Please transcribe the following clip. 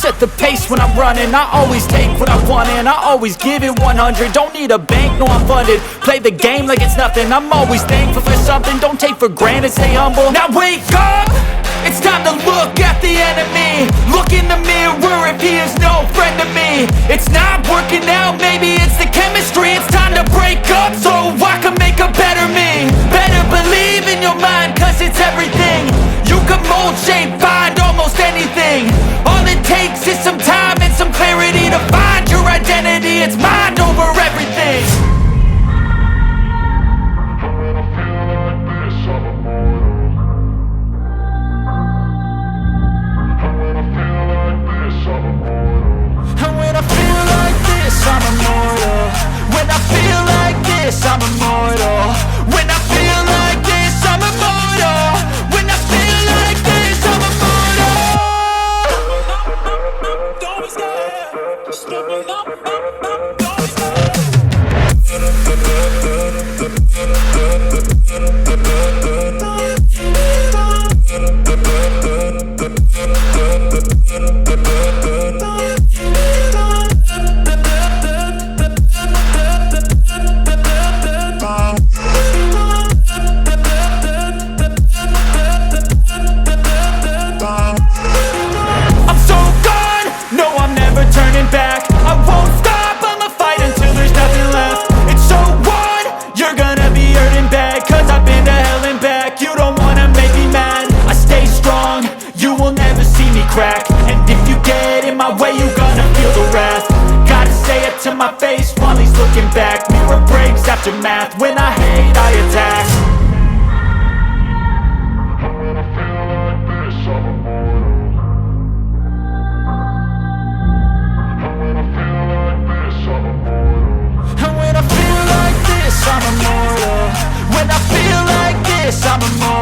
set the pace when I'm running. I always take what I want and I always give it 100. Don't need a bank, no I'm funded. Play the game like it's nothing. I'm always thankful for something. Don't take for granted, stay humble. Now wake up! It's time to look at the enemy. Look in the mirror if he is no friend to me. It's not working out, maybe it's the chemistry. It's time to break up so I can make a better me. Better believe in your mind, cause it's everything. You can mold, shape, find almost anything. All it takes is some time and some clarity to find your identity. It's mind over everything. I'm immortal. When I feel like this, I'm immortal. When I feel like this, I'm immortal. When I feel like this, I'm immortal. Don't be scared. Just give me up. Don't be scared. And if you get in my way, you gonna feel the wrath. Gotta say it to my face while he's looking back. Mirror breaks after math. When I hate, I attack. When I feel like this, I'm immortal. When I feel like this, I'm immortal. When I feel like this, I'm immortal. When I feel like this, I'm immortal.